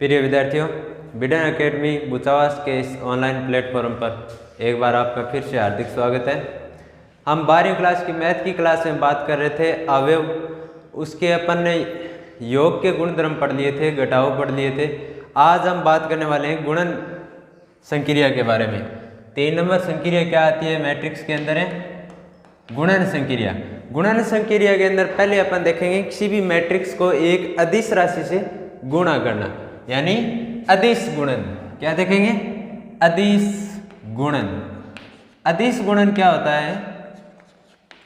प्रिय विद्यार्थियों, बिडन एकेडमी बुचावास के इस ऑनलाइन प्लेटफॉर्म पर एक बार आपका फिर से हार्दिक स्वागत है। हम 12वीं क्लास की मैथ की क्लास में बात कर रहे थे अवयव, उसके अपन ने योग के गुणधर्म पढ़ लिए थे, घटाव पढ़ लिए थे। आज हम बात करने वाले हैं गुणन संक्रिया के बारे में। 3 नंबर संक्रिया क्या आती है मैट्रिक्स के अंदर है गुणन संक्रिया। गुणन संक्रिया के अंदर पहले अपन देखेंगे किसी भी मैट्रिक्स को एक अदिश राशि से गुणा करना, यानी अदिश गुणन। क्या देखेंगे? अदिश गुणन। अदिश गुणन क्या होता है?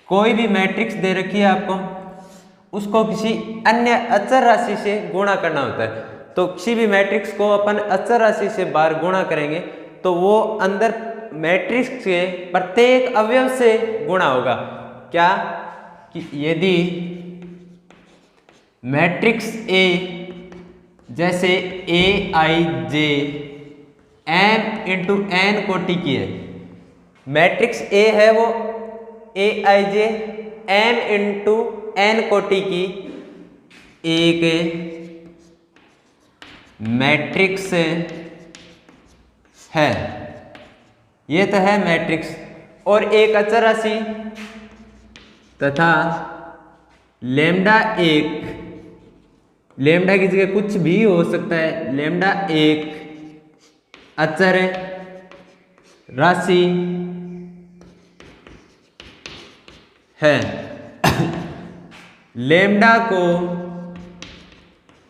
कोई भी मैट्रिक्स दे रखी है आपको, उसको किसी अन्य अचर राशि से गुणा करना होता है। तो किसी भी मैट्रिक्स को अपन अचर राशि से बार गुणा करेंगे तो वो अंदर मैट्रिक्स के प्रत्येक अवयव से गुणा होगा। क्या कि यदि मैट्रिक्स ए जैसे ए आई जे एम इंटू एन कोटि की है, मैट्रिक्स ए है वो ए आई जे एम इंटू एन कोटि की एक मैट्रिक्स है, ये तो है मैट्रिक्स। और एक अचर राशि तथा लेम्डा एक, लेम्डा की जगह कुछ भी हो सकता है, लेम्डा एक अचर राशि है। लेम्डा को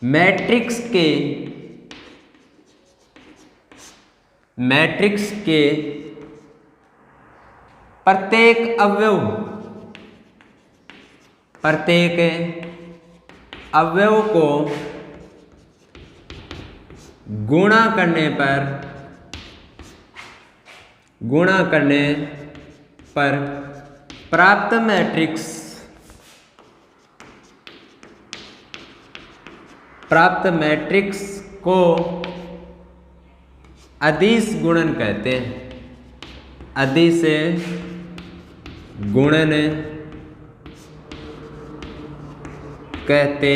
मैट्रिक्स के प्रत्येक अवयव को गुणा करने पर प्राप्त मैट्रिक्स को अदिश गुणन कहते हैं। अदिश गुणन कहते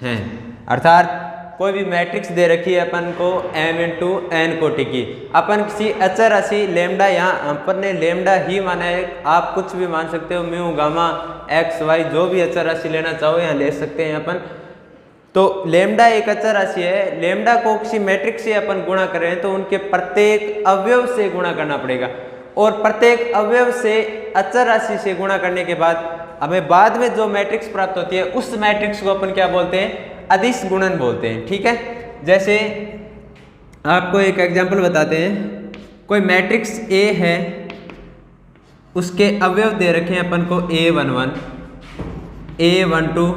हैं। अर्थात कोई भी मैट्रिक्स दे रखी है अपन को m इंटू एन कोटि की, अपन किसी अचर राशि लेम्डा, यहाँ अपन ने लेम्डा ही माना है, आप कुछ भी मान सकते हो, म्यू गामा एक्स वाई जो भी अचर राशि लेना चाहो यहाँ ले सकते हैं अपन। तो लेम्डा एक अचर राशि है, लेम्डा को किसी मैट्रिक्स से अपन गुणा कर रहे हैं तो उनके प्रत्येक अवयव से गुणा करना पड़ेगा, और प्रत्येक अवयव से अचर राशि से गुणा करने के बाद हमें बाद में जो मैट्रिक्स प्राप्त होती है उस मैट्रिक्स को अपन क्या बोलते हैं? अदिश गुणन बोलते हैं। ठीक है, जैसे आपको एक एग्जांपल बताते हैं। कोई मैट्रिक्स ए है, उसके अवयव दे रखे हैं अपन को A11, A12,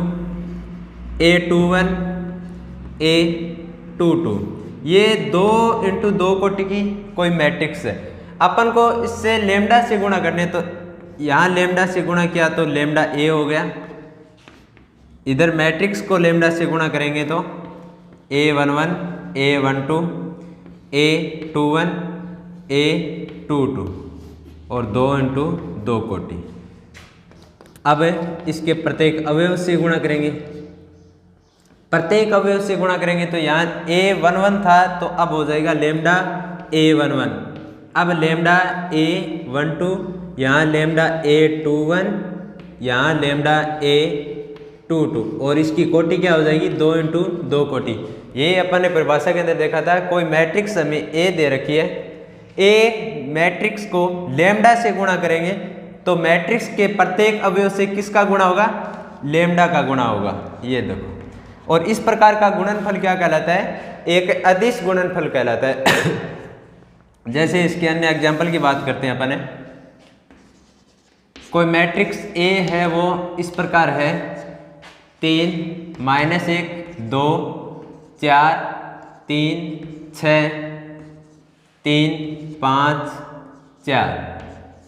A21, A22। ये 2 इंटू 2 कोटि की कोई मैट्रिक्स है। अपन को इससे लेम्डा से गुणा करने, तो यहाँ लेम्डा से गुणा किया तो लेम्डा ए हो गया, इधर मैट्रिक्स को लेम्डा से गुणा करेंगे तो A11, A12, A21, A22 और 2 इंटू 2 कोटि। अब इसके प्रत्येक अवयव से गुणा करेंगे, प्रत्येक अवयव से गुणा करेंगे तो यहाँ A11 था तो अब हो जाएगा लेम्डा A11, अब लेम्डा A12, यहाँ लेम्डा A21, यहाँ लेम्डा A22, और इसकी कोटि क्या हो जाएगी? 2 इंटू 2 कोटि। ये अपन ने परिभाषा के अंदर देखा था। कोई मैट्रिक्स हमें A दे रखी है, A मैट्रिक्स को लेम्डा से गुणा करेंगे तो मैट्रिक्स के प्रत्येक अवयव से किसका गुणा होगा? लेम्डा का गुणा होगा। ये देखो, और इस प्रकार का गुणनफल क्या कहलाता है? एक अदिश गुणनफल कहलाता है। जैसे इसके अन्य एग्जाम्पल की बात करते हैं अपन। कोई मैट्रिक्स ए है, वो इस प्रकार है 3, -1, 2, 4, 3, 6, 3, 5, 4।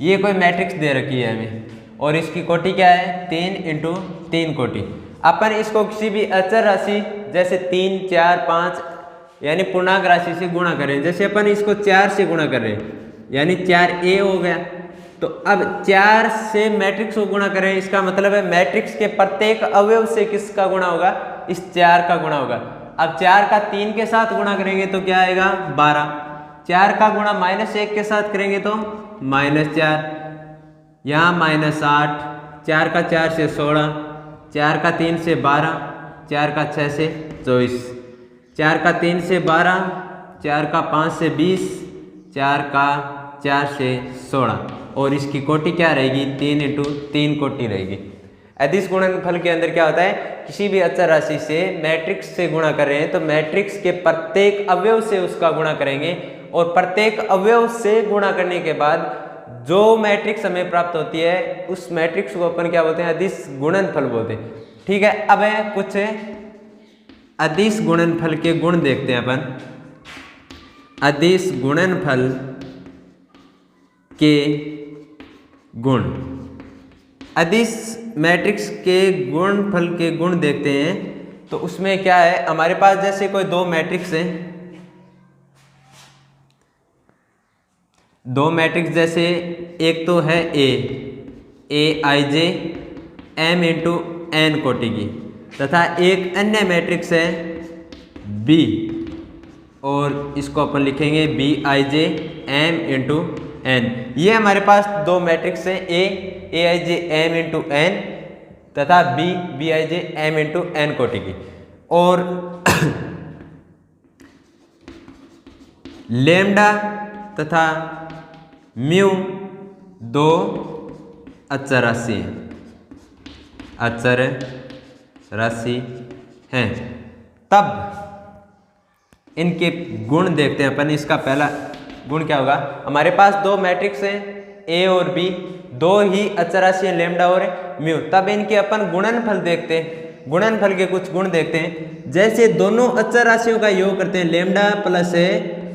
ये कोई मैट्रिक्स दे रखी है हमें, और इसकी कोटि क्या है? 3 इंटू 3 कोटि। अपन इसको किसी भी अचर राशि जैसे 3, 4, 5 यानी पूर्णांक राशि से गुणा करें। जैसे अपन इसको 4 से गुणा कर रहे हैं, यानी 4a हो गया। तो अब 4 से मैट्रिक्स को गुणा करें, इसका मतलब है मैट्रिक्स के प्रत्येक अवयव से किसका गुणा होगा? इस 4 का गुणा होगा। अब 4 का 3 के साथ गुणा करेंगे तो क्या आएगा 12, 4 का गुणा -1 के साथ करेंगे तो -4, यहाँ -8, 4 का 4 से 16, 4 का 3 से 12, 4 का 6 से 24, 4 का 3 से 12, 4 का 5 से 20, 4 का 4 से 16 और इसकी कोटि क्या रहेगी 3 × 3 कोटि रहेगी। अदिश गुणनफल के अंदर क्या होता है, किसी भी अचर राशि से मैट्रिक्स से गुणा कर रहे हैं तो मैट्रिक्स के प्रत्येक अवयव से उसका गुणा करेंगे और प्रत्येक अवयव से गुणा करने के बाद जो मैट्रिक्स हमें प्राप्त होती है उस मैट्रिक्स को अपन क्या बोलते हैं, अदिश गुणनफल बोलते हैं। ठीक है, अब है कुछ अदिश गुणनफल के गुण देखते हैं अपन। अदिश गुणनफल के गुण, अदिश मैट्रिक्स के गुणनफल के गुण देखते हैं तो उसमें क्या है, हमारे पास जैसे कोई दो मैट्रिक्स है, दो मैट्रिक्स जैसे एक तो है AIJ M × N कोटि की तथा एक अन्य मैट्रिक्स है B और इसको अपन लिखेंगे BIJ M × N। ये हमारे पास दो मैट्रिक्स हैं AIJ M × N तथा BIJ M × N कोटि की और लैम्डा तथा म्यू दो अचर राशि हैं, अचर राशि हैं। तब इनके गुण देखते हैं अपन। इसका पहला गुण क्या होगा, हमारे पास दो मैट्रिक्स हैं A और B, दो ही अचर राशि हैं लैम्डा और म्यू। तब इनके अपन गुणनफल देखते हैं, गुणनफल के कुछ गुण देखते हैं। जैसे दोनों अचर राशियों का योग करते हैं लैम्डा प्लस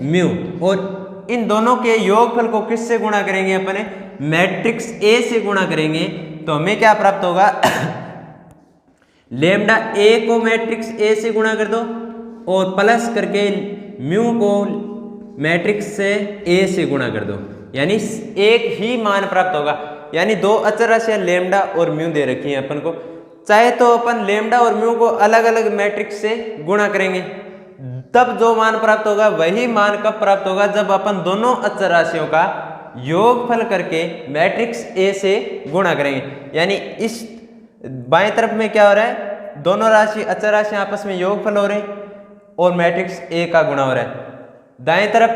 म्यू और इन दोनों के योगफल को किससे गुणा करेंगे, अपने मैट्रिक्स A से गुणा करेंगे तो हमें क्या प्राप्त होगा लैम्डा A को मैट्रिक्स A से गुणा कर दो और प्लस करके म्यू को मैट्रिक्स से A से गुणा कर दो, यानी एक ही मान प्राप्त होगा। यानी दो अचर राशियां लैम्डा और म्यू दे रखी हैं अपन को, चाहे तो अपन लैम्डा और म्यू को अलग अलग मैट्रिक्स से गुणा करेंगे, तब जो मान प्राप्त होगा वही मान कब प्राप्त होगा, जब अपन दोनों अचर राशियों का योगफल करके मैट्रिक्स A से गुणा करेंगे। यानी इस बाएं तरफ में क्या हो रहा है, दोनों राशि अचर राशियां आपस में योगफल हो रहे हैं और मैट्रिक्स A का गुणा हो रहा है। दाएं तरफ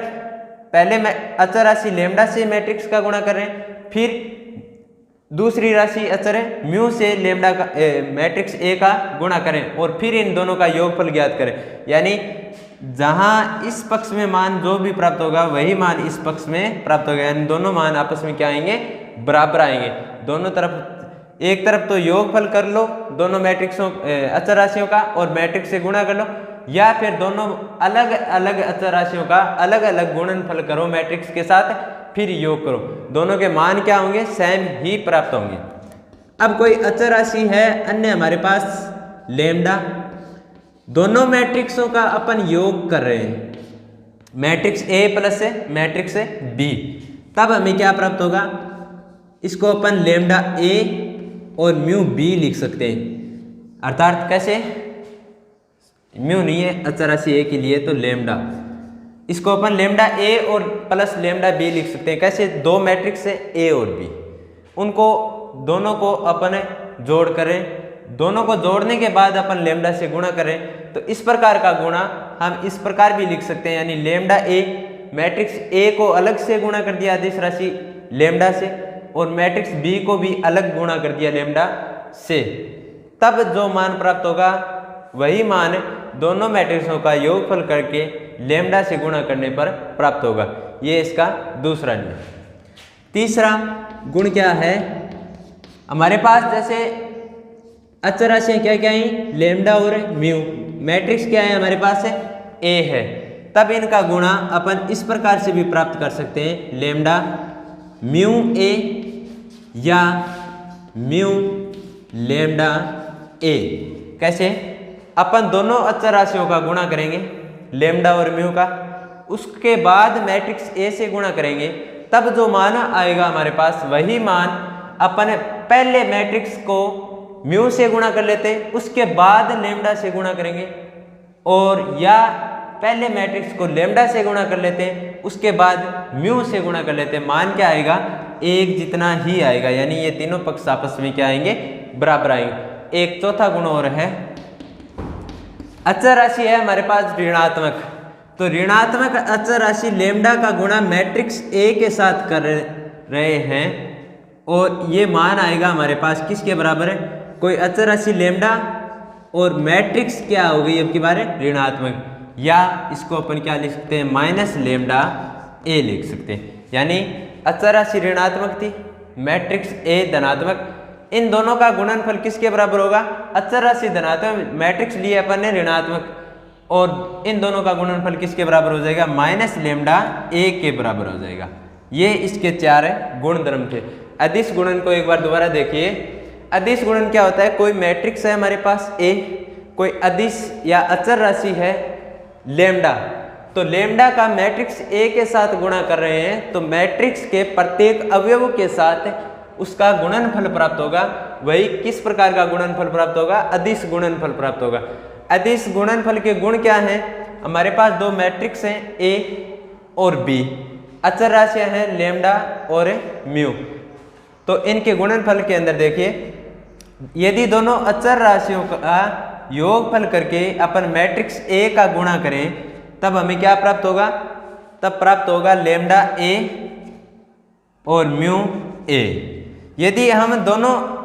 पहले अचर राशि लैम्डा से मैट्रिक्स का गुणा कर रहे हैं, फिर दूसरी राशि अचर है म्यू से लैम्डा का मैट्रिक्स A का गुणा करें और फिर इन दोनों का योगफल ज्ञात करें। यानी जहां इस पक्ष में मान जो भी प्राप्त होगा वही मान इस पक्ष में प्राप्त होगा, यानी दोनों मान आपस में क्या आएंगे, बराबर आएंगे। दोनों तरफ एक तरफ तो योगफल कर लो दोनों मैट्रिक्सों अचर राशियों का और मैट्रिक्स से गुणा कर लो, या फिर दोनों अलग अलग अचर राशियों का अलग अलग गुणनफल करो मैट्रिक्स के साथ, फिर योग करो, दोनों के मान क्या होंगे, सेम ही प्राप्त होंगे। अब कोई अचर राशि है अन्य हमारे पास लैम्डा, दोनों मैट्रिक्सों का अपन योग कर रहे हैं, matrix A plus matrix B, तब हमें क्या प्राप्त होगा, इसको अपन लैम्डा A और म्यू B लिख सकते हैं। अर्थात कैसे, म्यू नहीं है अचर राशि A के लिए तो लैम्डा, इसको अपन लैम्डा A और प्लस लैम्डा B लिख सकते हैं। कैसे, दो मैट्रिक्स है A और B, उनको दोनों को अपन जोड़ करें, दोनों को जोड़ने के बाद अपन लैम्डा से गुणा करें तो इस प्रकार का गुणा हम इस प्रकार भी लिख सकते हैं। यानी लैम्डा A मैट्रिक्स A को अलग से गुणा कर दिया अदिश राशि लैम्डा से और मैट्रिक्स B को भी अलग गुणा कर दिया लैम्डा से, तब जो मान प्राप्त होगा वही मान दोनों मैट्रिक्सों का योगफल करके लैम्डा से गुणा करने पर प्राप्त होगा। ये इसका दूसरा नियम। तीसरा गुण क्या है, हमारे पास जैसे अचर राशियां क्या क्या हैं, लैम्डा और म्यू, मैट्रिक्स क्या है हमारे पास है A है, तब इनका गुणा अपन इस प्रकार से भी प्राप्त कर सकते हैं, लैम्डा म्यू A या म्यू लैम्डा A। कैसे, अपन दोनों अचर राशियों का गुणा करेंगे लैम्डा और म्यू का, उसके बाद मैट्रिक्स A से गुणा करेंगे, तब जो मान आएगा हमारे पास वही मान अपन पहले मैट्रिक्स को म्यू से गुणा कर लेते, उसके बाद लैम्डा से गुणा करेंगे, और या पहले मैट्रिक्स को लेमडा से गुणा कर लेते हैं, उसके बाद म्यू से गुणा कर लेते हैं। मान क्या आएगा, एक जितना ही आएगा, यानी ये तीनों पक्ष आपस में क्या आएंगे, बराबर आएंगे। एक चौथा गुण और है, अचर राशि है हमारे पास ऋणात्मक, तो ऋणात्मक अचर राशि लेमडा का गुणा मैट्रिक्स ए के साथ कर रहे हैं और ये मान आएगा हमारे पास किसके बराबर है, कोई अचर राशि लेमडा और मैट्रिक्स क्या हो गई अब की बार ऋणात्मक, या इसको अपन क्या लिख सकते हैं, माइनस लेमडा ए लिख सकते हैं। यानी अचर राशि ऋणात्मक थी, मैट्रिक्स ए धनात्मक, इन दोनों का गुणनफल किसके बराबर होगा, अचर राशि धनात्मक, मैट्रिक्स लिए अपन ने ऋणात्मक, और इन दोनों का गुणनफल किसके बराबर हो जाएगा, माइनस लेमडा ए के बराबर हो जाएगा। ये इसके 4 गुणधर्म थे। अदिश गुणन को एक बार दोबारा देखिए। अदिश गुणन क्या होता है, कोई मैट्रिक्स है हमारे पास ए, कोई अदिश या अचर राशि है लेमडा, तो लेमडा का मैट्रिक्स ए के साथ गुणा कर रहे हैं, तो मैट्रिक्स के प्रत्येक अवयव के साथ उसका गुणनफल प्राप्त होगा। वही किस प्रकार का गुणनफल प्राप्त होगा, अदिश गुणनफल प्राप्त होगा। अदिश गुणनफल के गुण क्या हैं, हमारे पास दो मैट्रिक्स हैं ए और बी, अचर राशियां हैं लेमडा और म्यू, तो इनके गुणनफल के अंदर देखिए, यदि दोनों अचर राशियों का योगफल करके अपन मैट्रिक्स ए का गुणा करें, तब हमें क्या प्राप्त होगा, तब प्राप्त होगा लेमडा ए और म्यू ए। यदि हम दोनों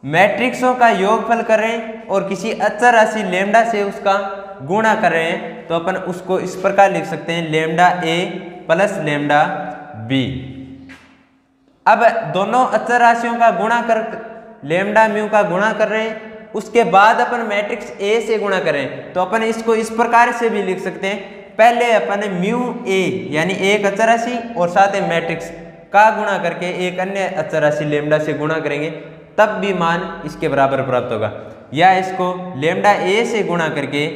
मैट्रिक्सों का योगफल कर रहे हैं और किसी अचर राशि लेमडा से उसका गुणा कर रहे हैं, तो अपन उसको इस प्रकार लिख सकते हैं, lambda A plus lambda B. अब दोनों अचर राशियों का गुणा कर, लेमडा म्यू का गुणा कर रहे हैं, उसके बाद अपन मैट्रिक्स ए से गुणा करें, तो अपन इसको इस प्रकार से भी लिख सकते हैं, पहले अपन म्यू ए यानी एक अचर राशि और साथ ही मैट्रिक्स का गुणा करके एक अन्य अचर राशि लेमडा से गुणा करेंगे, तब भी मान इसके बराबर प्राप्त होगा। या इसको लेमडा ए से गुणा करके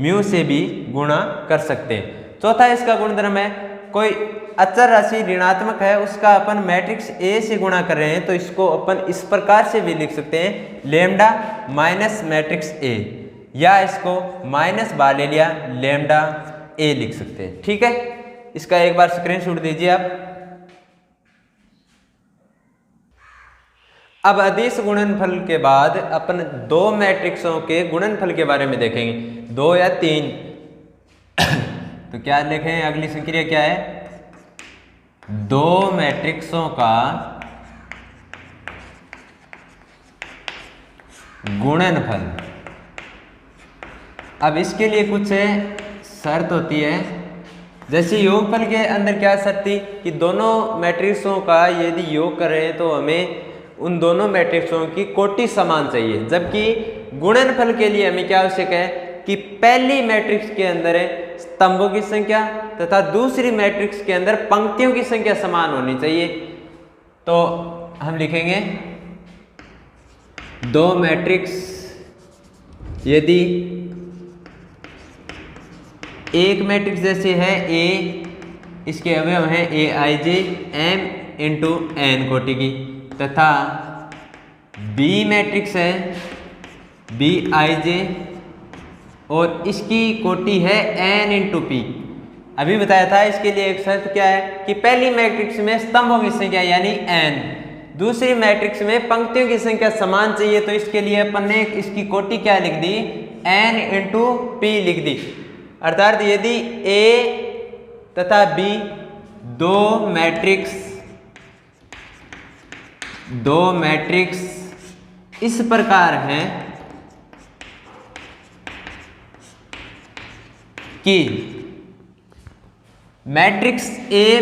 म्यू से भी गुणा कर सकते हैं। चौथा इसका गुणधर्म है, कोई अचर राशि ऋणात्मक है, उसका अपन मैट्रिक्स ए से गुणा कर रहे हैं, तो इसको अपन इस प्रकार से भी लिख सकते हैं, लेमडा माइनस मैट्रिक्स ए, या इसको माइनस बाहर ले लिया, लेमडा ए लिख सकते हैं। ठीक है, इसका एक बार स्क्रीनशॉट दीजिए आप। अब अदिश गुणनफल के बाद अपन दो मैट्रिक्सों के गुणनफल के बारे में देखेंगे, 2 या 3। तो क्या लिखें, अगली संक्रिया क्या है, दो मैट्रिक्सों का गुणनफल। अब इसके लिए कुछ शर्त होती है, जैसे योगफल के अंदर क्या शर्त थी कि दोनों मैट्रिक्सों का यदि योग कर रहे हैं तो हमें उन दोनों मैट्रिक्सों की कोटि समान चाहिए, जबकि गुणनफल के लिए हमें क्या आवश्यक है कि पहली मैट्रिक्स के अंदर स्तंभों की संख्या तथा दूसरी मैट्रिक्स के अंदर पंक्तियों की संख्या समान होनी चाहिए। तो हम लिखेंगे दो मैट्रिक्स, यदि एक मैट्रिक्स जैसे है ए, इसके अवयव हैं ए आई जे एम इंटू एन कोटि की, तथा बी मैट्रिक्स है बी आई जे और इसकी कोटि है एन इंटू पी। अभी बताया था इसके लिए एक शर्त क्या है कि पहली मैट्रिक्स में स्तंभों की संख्या यानी एन, दूसरी मैट्रिक्स में पंक्तियों की संख्या समान चाहिए, तो इसके लिए अपन ने इसकी कोटि क्या लिख दी, एन इंटू पी लिख दी। अर्थात यदि ए तथा बी दो मैट्रिक्स इस प्रकार हैं कि मैट्रिक्स ए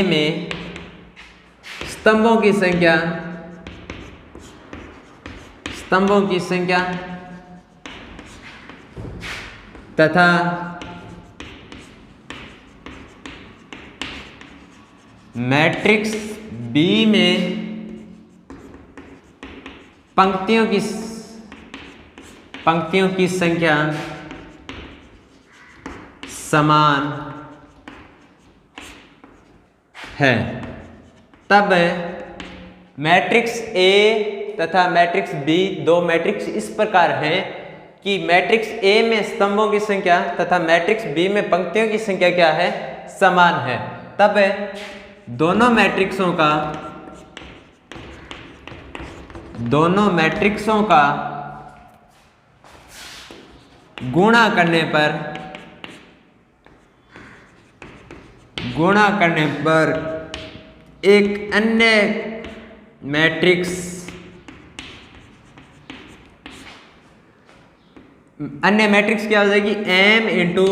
में स्तंभों की संख्या तथा मैट्रिक्स बी में पंक्तियों की संख्या समान है, तब मैट्रिक्स ए तथा मैट्रिक्स बी दो मैट्रिक्स इस प्रकार हैं कि मैट्रिक्स ए में स्तंभों की संख्या तथा मैट्रिक्स बी में पंक्तियों की संख्या क्या है, समान है, तब दोनों मैट्रिक्सों का गुणा करने पर एक अन्य मैट्रिक्स क्या हो जाएगी, m इंटू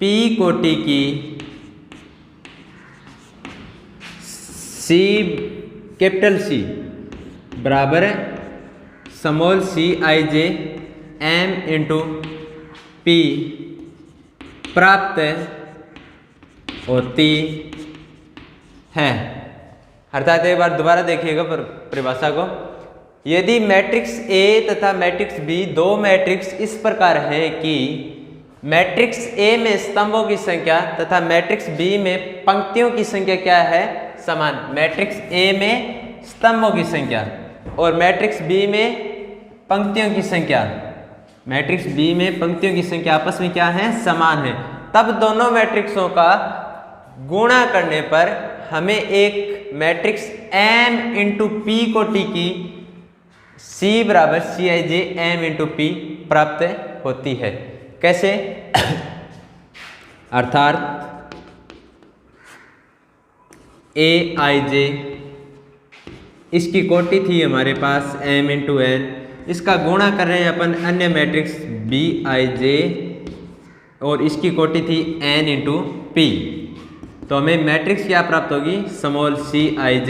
पी कोटि की कैपिटल C बराबर small c i j m into P प्राप्त होती है। अर्थात एक बार दोबारा देखिएगा परिभाषा को। यदि मैट्रिक्स A तथा मैट्रिक्स B दो मैट्रिक्स इस प्रकार है कि मैट्रिक्स A में स्तंभों की संख्या तथा मैट्रिक्स B में पंक्तियों की संख्या क्या है, समान। मैट्रिक्स A में स्तंभों की संख्या और मैट्रिक्स B में पंक्तियों की संख्या आपस में क्या है, समान है, तब दोनों मैट्रिक्सों का गुणा करने पर हमें एक मैट्रिक्स m इंटू पी कोटि की C बराबर सी आई जे m इंटू पी प्राप्त होती है। कैसे? अर्थात ए आई जे इसकी कोटि थी हमारे पास m इंटू n, इसका गुणा कर रहे हैं अपन अन्य मैट्रिक्स बी आई जे और इसकी कोटि थी n इंटू पी, तो हमें मैट्रिक्स क्या प्राप्त होगी, small c i j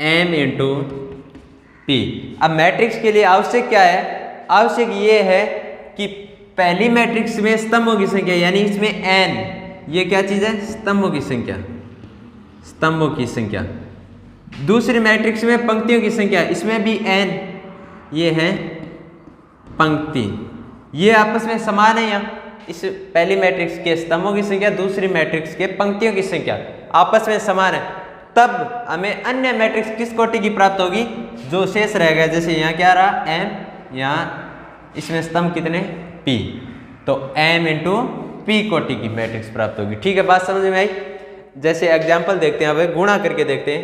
m into P. अब मैट्रिक्स के लिए आवश्यक क्या है, आवश्यक ये है कि पहली मैट्रिक्स में स्तंभों की संख्या यानी इसमें n, ये क्या चीज़ है, स्तंभों की संख्या। दूसरी मैट्रिक्स में पंक्तियों की संख्या, इसमें भी n, ये है पंक्ति, ये आपस में समान है। यहाँ इस पहली मैट्रिक्स के स्तंभों की संख्या, दूसरी मैट्रिक्स के पंक्तियों की संख्या आपस में समान है, तब हमें अन्य मैट्रिक्स किस कोटि की प्राप्त होगी, जो शेष रहेगा। जैसे यहाँ क्या रहा m, यहाँ इसमें स्तंभ कितने p, तो m इंटू पी कोटि की मैट्रिक्स प्राप्त होगी। ठीक है, बात समझ में आई। जैसे एग्जाम्पल देखते हैं, अब गुणा करके देखते हैं।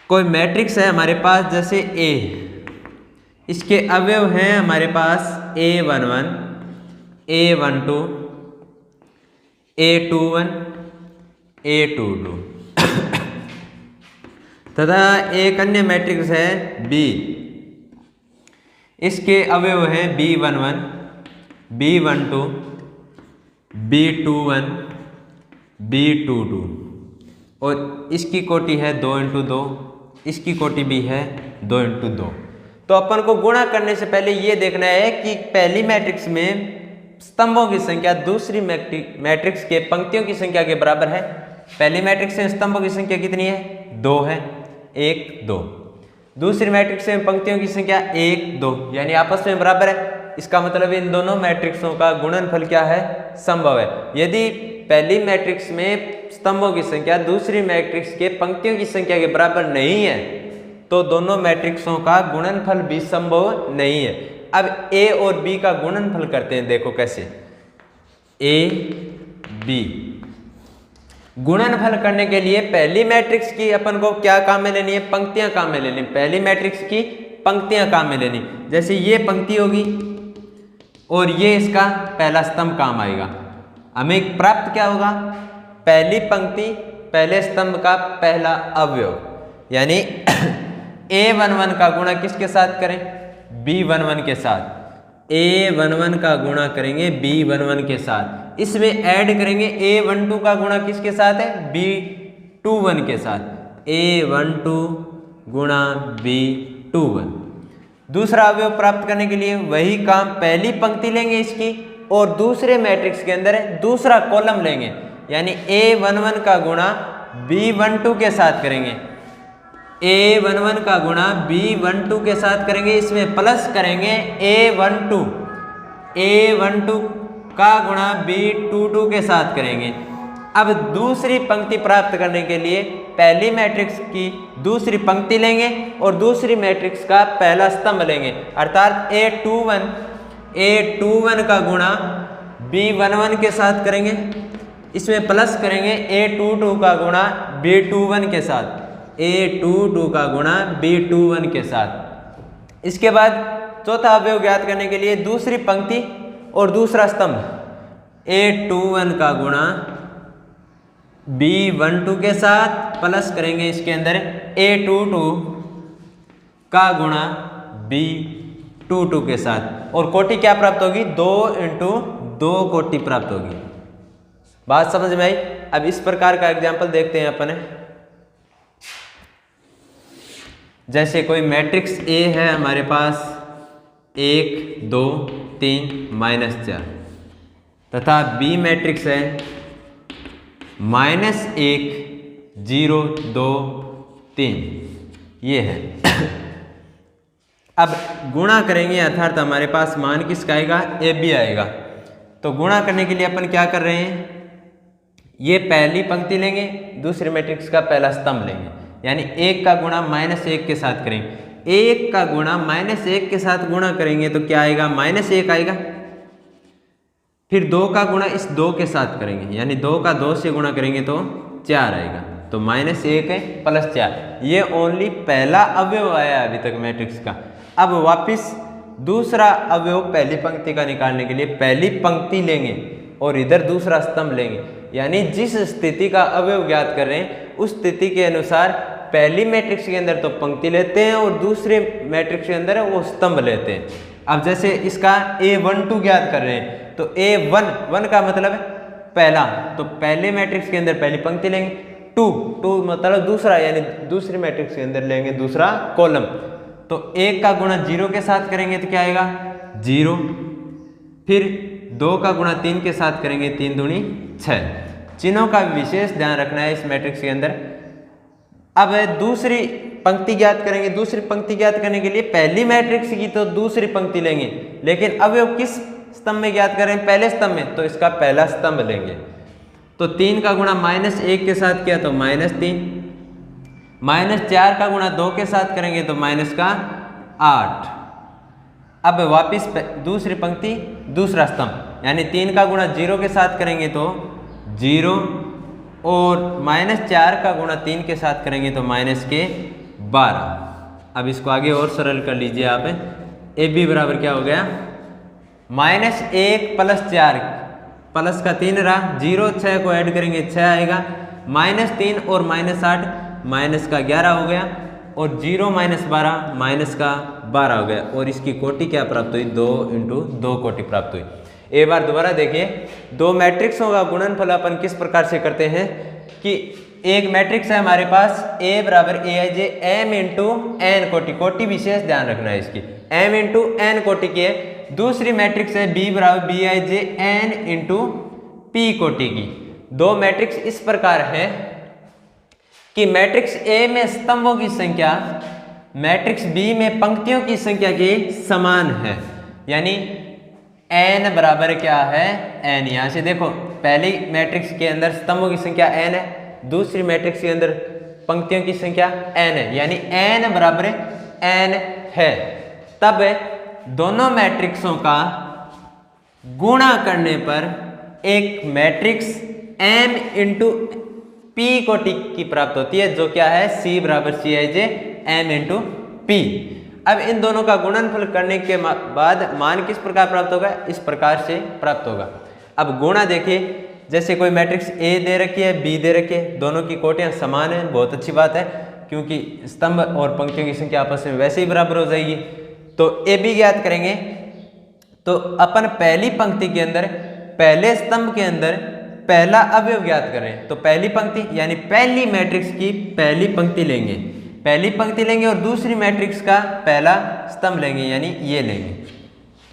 कोई मैट्रिक्स है हमारे पास जैसे A, इसके अवयव हैं हमारे पास A11, A12, A21, A22 तथा एक अन्य मैट्रिक्स है B, इसके अवयव हैं B11, B12, B21, B22 और इसकी कोटि है 2 इंटू 2, इसकी कोटि भी है 2 इंटू 2। तो अपन को गुणा करने से पहले ये देखना है कि पहली मैट्रिक्स में स्तंभों की संख्या दूसरी मैट्रिक्स के पंक्तियों की संख्या के बराबर है। पहली मैट्रिक्स में स्तंभों की संख्या कितनी है, 2 है, 1 2। दूसरी मैट्रिक्स में पंक्तियों की संख्या 1 2, यानी आपस में बराबर है। इसका मतलब इन दोनों मैट्रिक्सों का गुणनफल क्या है, संभव है। यदि पहली मैट्रिक्स में स्तंभों की संख्या दूसरी मैट्रिक्स के पंक्तियों की संख्या के बराबर नहीं है, तो दोनों मैट्रिक्सों का गुणनफल भी संभव नहीं है। अब A और B का गुणनफल करते हैं, देखो कैसे। A B गुणनफल करने के लिए पहली मैट्रिक्स की अपन को क्या काम में लेनी है, पंक्तियां काम में लेनी। पहली मैट्रिक्स की पंक्तियां काम में लेनी, जैसे ये पंक्ति होगी और ये इसका पहला स्तंभ काम आएगा। हमें प्राप्त क्या होगा, पहली पंक्ति पहले स्तंभ का पहला अवयव, यानी A11 का गुणा किसके साथ करें, B11 के साथ। A11 का गुणा करेंगे B11 के साथ, इसमें ऐड करेंगे A12 का गुणा किसके साथ है, B21 के साथ। A12 गुणा B21। दूसरा अवयव प्राप्त करने के लिए वही काम, पहली पंक्ति लेंगे इसकी और दूसरे मैट्रिक्स के अंदर दूसरा कॉलम लेंगे, यानी A11 का गुणा B12 के साथ करेंगे। A11 का गुणा B12 के साथ करेंगे, इसमें प्लस करेंगे A12 का गुणा B22 के साथ करेंगे। अब दूसरी पंक्ति प्राप्त करने के लिए पहली मैट्रिक्स की दूसरी पंक्ति लेंगे और दूसरी मैट्रिक्स का पहला स्तंभ लेंगे, अर्थात A21 का गुणा B11 के साथ करेंगे, इसमें प्लस करेंगे A22 का गुणा B21 के साथ, A22 का गुणा B21 के साथ। इसके बाद चौथा अवयव ज्ञात करने के लिए दूसरी पंक्ति और दूसरा स्तंभ, A21 का गुणा B12 के साथ प्लस करेंगे इसके अंदर A22 का गुणा B22 के साथ, और कोटि क्या प्राप्त होगी, 2 × 2 कोटि प्राप्त होगी। बात समझ में आई। अब इस प्रकार का एग्जाम्पल देखते हैं अपन। जैसे कोई मैट्रिक्स A है हमारे पास 1 2 3 -4 तथा B मैट्रिक्स है -1 0 2 3, ये है। अब गुणा करेंगे अर्थात हमारे पास मान किसका आएगा, AB आएगा। तो गुणा करने के लिए अपन क्या कर रहे हैं, ये पहली पंक्ति लेंगे, दूसरे मैट्रिक्स का पहला स्तंभ लेंगे, यानी 1 का गुणा -1 के साथ करेंगे। 1 का गुणा -1 के साथ गुणा करेंगे तो क्या आएगा, -1 आएगा। फिर 2 का गुणा इस 2 के साथ करेंगे, यानी 2 का 2 से गुणा करेंगे तो 4 आएगा। तो -1 + 4, ये ओनली पहला अवयव आया अभी तक मैट्रिक्स का। अब वापिस दूसरा अवयव पहली पंक्ति का निकालने के लिए पहली पंक्ति लेंगे और इधर दूसरा स्तंभ लेंगे, यानी जिस स्थिति का अवयव ज्ञात कर रहे हैं उस स्थिति के अनुसार पहली मैट्रिक्स के अंदर तो पंक्ति लेते हैं और दूसरे मैट्रिक्स के अंदर वो स्तंभ लेते हैं। अब जैसे इसका A12 ज्ञात कर रहे हैं तो A1 का मतलब पहला, तो पहले मैट्रिक्स के अंदर पहली पंक्ति लेंगे, 2 मतलब दूसरा, यानी दूसरी मैट्रिक्स के अंदर लेंगे दूसरा कॉलम। तो 1 का गुणा 0 के साथ करेंगे तो क्या आएगा, 0। फिर 2 का गुणा 3 के साथ करेंगे, 3 दूनी 6। चिन्हों का विशेष ध्यान रखना है इस मैट्रिक्स के अंदर। अब दूसरी पंक्ति ज्ञात करेंगे। दूसरी पंक्ति ज्ञात करने के लिए पहली मैट्रिक्स की तो दूसरी पंक्ति लेंगे, लेकिन अवयव किस स्तंभ में ज्ञात करें, पहले स्तंभ में, तो इसका पहला स्तंभ लेंगे। तो 3 का गुणा -1 के साथ किया तो -3, -4 का गुणा 2 के साथ करेंगे तो -8। अब वापिस दूसरी पंक्ति दूसरा स्तंभ, यानी 3 का गुणा 0 के साथ करेंगे तो 0, और -4 का गुणा 3 के साथ करेंगे तो -12। अब इसको आगे और सरल कर लीजिए आप। AB बराबर क्या हो गया, -1 + 4 प्लस का 3 रहा, 0 6 को ऐड करेंगे 6 आएगा, -3 और -8 माइनस का 11 हो गया, और 0 - 12 माइनस का 12 हो गया, और इसकी कोटि क्या प्राप्त हुई, 2 × 2 कोटि प्राप्त हुई। एक बार दोबारा देखिए, दो मैट्रिक्सों का गुणनफल अपन किस प्रकार से करते हैं कि एक मैट्रिक्स है हमारे पास A बराबर Aij m × n कोटि, कोटि विशेष ध्यान रखना है इसकी, m × n कोटि की है। दूसरी मैट्रिक्स है B बराबर Bij n × p कोटि की। दो मैट्रिक्स इस प्रकार है कि मैट्रिक्स A में स्तंभों की संख्या मैट्रिक्स B में पंक्तियों की संख्या के समान है, यानी n बराबर क्या है, n। यहाँ से देखो, पहली मैट्रिक्स के अंदर स्तंभों की संख्या n है, दूसरी मैट्रिक्स के अंदर पंक्तियों की संख्या n है, यानी n बराबर n है। तब दोनों मैट्रिक्सों का गुणा करने पर एक मैट्रिक्स m × p कोटि की प्राप्त होती है, जो क्या है C बराबर Cij m × p। अब इन दोनों का गुणनफल करने के बाद मान किस प्रकार प्राप्त होगा, इस प्रकार से प्राप्त होगा। अब गुणा देखिए, जैसे कोई मैट्रिक्स A दे रखी है, B दे रखी है, दोनों की कोटियां समान है, बहुत अच्छी बात है, क्योंकि स्तंभ और पंक्तियों की संख्या आपस में वैसे ही बराबर हो जाएगी। तो AB ज्ञात करेंगे, तो अपन पहली पंक्ति के अंदर पहले स्तंभ के अंदर पहला अवयव ज्ञात करें, तो पहली पंक्ति यानी पहली मैट्रिक्स की पहली पंक्ति लेंगे, पहली पंक्ति लेंगे और दूसरी मैट्रिक्स का पहला स्तंभ लेंगे, यानी ये लेंगे,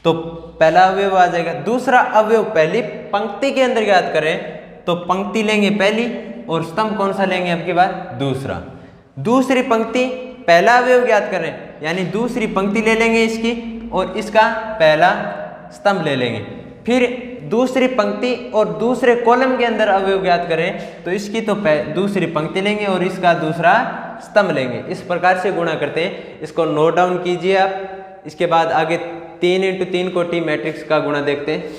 तो पहला अवयव आ जाएगा। दूसरा अवयव पहली पंक्ति के अंदर ज्ञात करें, तो पंक्ति लेंगे पहली और स्तंभ कौन सा लेंगे, अब की बार दूसरा। दूसरी पंक्ति पहला अवयव ज्ञात करें, यानी दूसरी पंक्ति ले लेंगे इसकी और इसका पहला स्तंभ ले लेंगे। फिर दूसरी पंक्ति और दूसरे कॉलम के अंदर अवयव ज्ञात करें तो इसकी तो दूसरी पंक्ति लेंगे और इसका दूसरा स्तंभ लेंगे। इस प्रकार से गुणा करते हैं। इसको नोट डाउन कीजिए आप। इसके बाद आगे 3 × 3 कोटि मैट्रिक्स का गुणा देखते हैं।